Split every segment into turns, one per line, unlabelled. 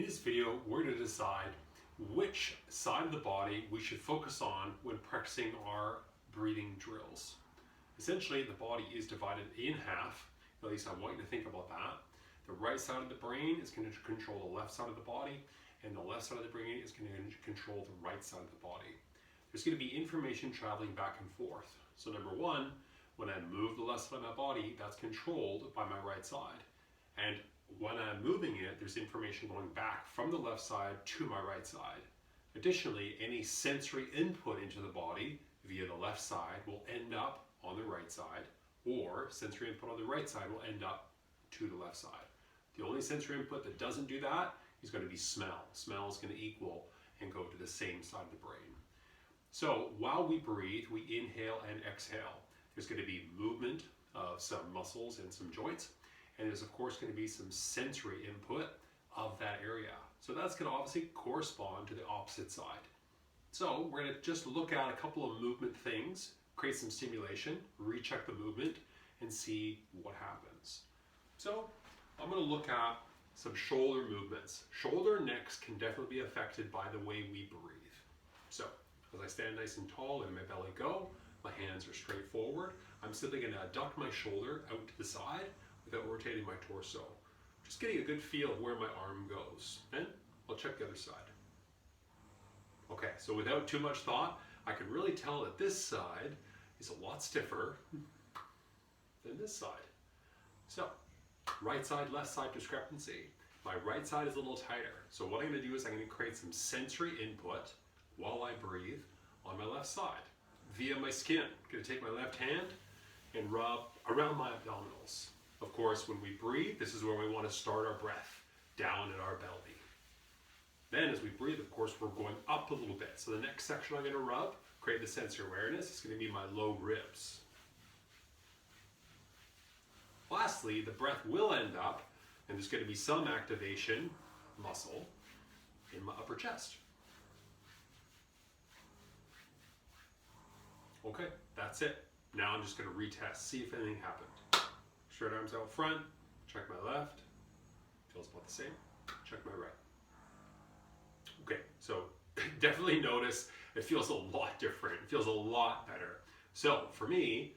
In this video, we're going to decide which side of the body we should focus on when practicing our breathing drills. Essentially, the body is divided in half, at least I want you to think about that. The right side of the brain is going to control the left side of the body, and the left side of the brain is going to control the right side of the body. There's going to be information traveling back and forth. So number one, when I move the left side of my body, that's controlled by my right side. And when I'm moving it, there's information going back from the left side to my right side. Additionally, any sensory input into the body via the left side will end up on the right side, or sensory input on the right side will end up to the left side. The only sensory input that doesn't do that is going to be smell. Smell is going to equal and go to the same side of the brain. So while we breathe, we inhale and exhale. There's going to be movement of some muscles and some joints. And there's of course going to be some sensory input of that area. So that's going to obviously correspond to the opposite side. So we're going to just look at a couple of movement things, create some stimulation, recheck the movement, and see what happens. So I'm going to look at some shoulder movements. Shoulder and necks can definitely be affected by the way we breathe. So as I stand nice and tall and my belly go, my hands are straight forward. I'm simply going to duck my shoulder out to the side without rotating my torso. Just getting a good feel of where my arm goes. Then I'll check the other side. Okay, so without too much thought, I can really tell that this side is a lot stiffer than this side. So, right side, left side discrepancy. My right side is a little tighter. So what I'm going to do is I'm going to create some sensory input while I breathe on my left side via my skin. I'm going to take my left hand and rub around my abdominals. Of course, when we breathe, this is where we want to start our breath, down in our belly. Then as we breathe, of course, we're going up a little bit. So the next section I'm going to rub, create the sensory awareness, is going to be my low ribs. Lastly, the breath will end up, and there's going to be some activation, muscle, in my upper chest. Okay, that's it. Now I'm just going to retest, see if anything happened. Straight arms out front, check my left, feels about the same, check my right. Okay, so definitely notice it feels a lot different, it feels a lot better. So for me,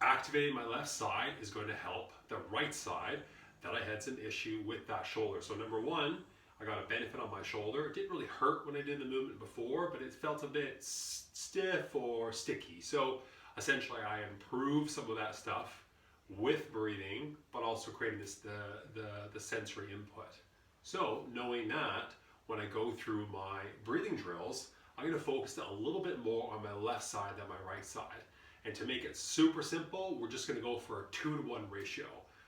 activating my left side is going to help the right side that I had some issue with that shoulder. So number one, I got a benefit on my shoulder. It didn't really hurt when I did the movement before, but it felt a bit stiff or sticky. So essentially I improved some of that stuff with breathing, but also creating the sensory input. So knowing that, when I go through my breathing drills, I'm going to focus a little bit more on my left side than my right side. And to make it super simple, we're just going to go for a 2-to-1 ratio.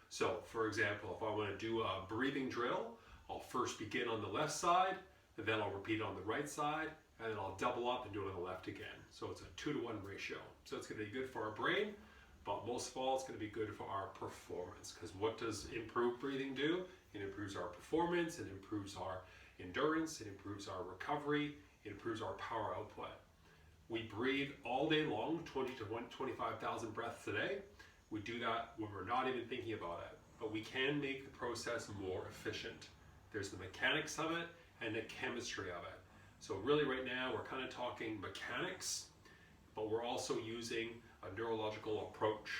So for example, if I want to do a breathing drill, I'll first begin on the left side, and then I'll repeat on the right side, and then I'll double up and do it on the left again. So it's a 2-to-1 ratio. So it's going to be good for our brain, but most of all, it's going to be good for our performance. Because what does improved breathing do? It improves our performance, it improves our endurance, it improves our recovery, it improves our power output. We breathe all day long, 20 to 25,000 breaths a day. We do that when we're not even thinking about it. But we can make the process more efficient. There's the mechanics of it and the chemistry of it. So really right now, we're kind of talking mechanics, but we're also using a neurological approach.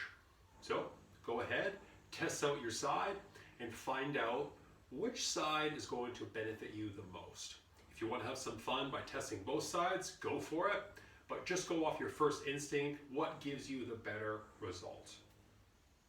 So go ahead, test out your side and find out which side is going to benefit you the most. If you want to have some fun by testing both sides, go for it, but just go off your first instinct, what gives you the better result.